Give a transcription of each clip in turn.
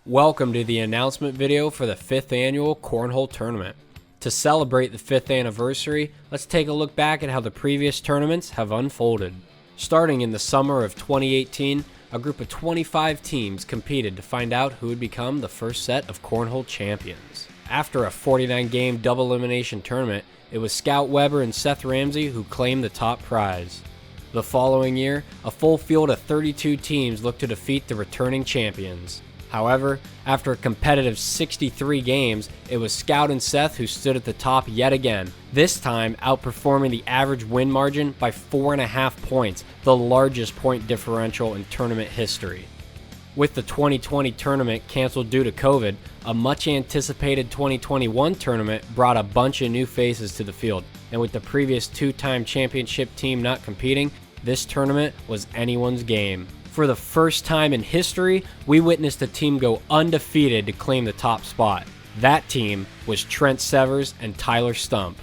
Welcome to the announcement video for the 5th annual Cornhole tournament. To celebrate the 5th anniversary, let's take a look back at how the previous tournaments have unfolded. Starting in the summer of 2018, a group of 25 teams competed to find out who would become the first set of Cornhole champions. After a 49-game double elimination tournament, it was Scout Weber and Seth Ramsey who claimed the top prize. The following year, a full field of 32 teams looked to defeat the returning champions. However, after a competitive 63 games, it was Scout and Seth who stood at the top yet again, this time outperforming the average win margin by 4.5 points, the largest point differential in tournament history. With the 2020 tournament canceled due to COVID, a much anticipated 2021 tournament brought a bunch of new faces to the field, and with the previous two-time championship team not competing, this tournament was anyone's game. For the first time in history, we witnessed a team go undefeated to claim the top spot. That team was Trent Severs and Tyler Stump.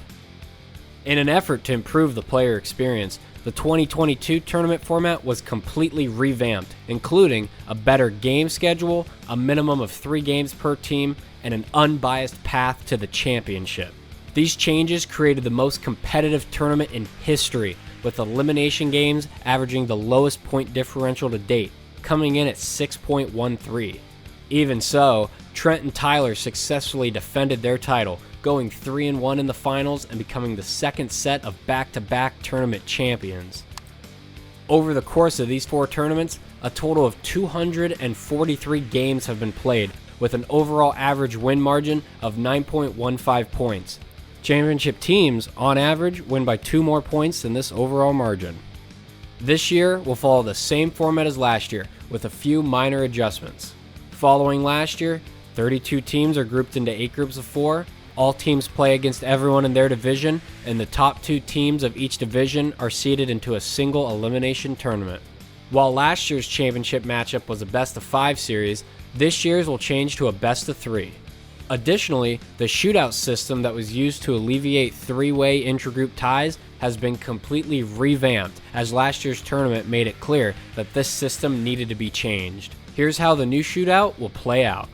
In an effort to improve the player experience, the 2022 tournament format was completely revamped, including a better game schedule, a minimum of 3 games per team, and an unbiased path to the championship. These changes created the most competitive tournament in history, with elimination games averaging the lowest point differential to date, coming in at 6.13. Even so, Trent and Tyler successfully defended their title, going 3-1 in the finals and becoming the second set of back-to-back tournament champions. Over the course of these 4 tournaments, a total of 243 games have been played, with an overall average win margin of 9.15 points. Championship teams, on average, win by 2 more points than this overall margin. This year will follow the same format as last year, with a few minor adjustments. Following last year, 32 teams are grouped into 8 groups of 4. All teams play against everyone in their division, and the top 2 teams of each division are seeded into a single elimination tournament. While last year's championship matchup was a best-of-5 series, this year's will change to a best-of-3. Additionally, the shootout system that was used to alleviate 3-way intragroup ties has been completely revamped, as last year's tournament made it clear that this system needed to be changed. Here's how the new shootout will play out.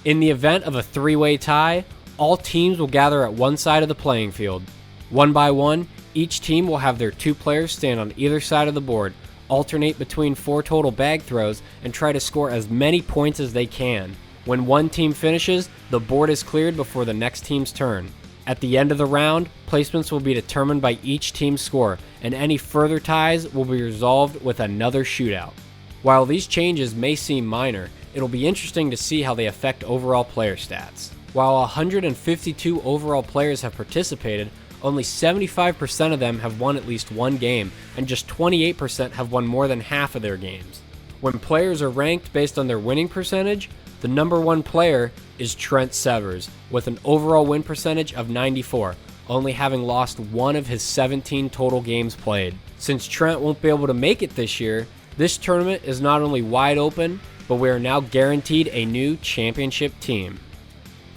In the event of a 3-way tie, all teams will gather at one side of the playing field. One by one, each team will have their 2 players stand on either side of the board, alternate between 4 total bag throws, and try to score as many points as they can. When one team finishes, the board is cleared before the next team's turn. At the end of the round, placements will be determined by each team's score, and any further ties will be resolved with another shootout. While these changes may seem minor, it'll be interesting to see how they affect overall player stats. While 152 overall players have participated, only 75% of them have won at least one game, and just 28% have won more than half of their games. When players are ranked based on their winning percentage, the number 1 player is Trent Severs, with an overall win percentage of 94, only having lost 1 of his 17 total games played. Since Trent won't be able to make it this year, this tournament is not only wide open, but we are now guaranteed a new championship team.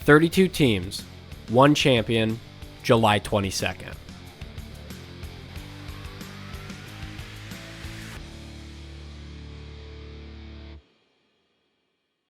32 teams, 1 champion, July 22nd.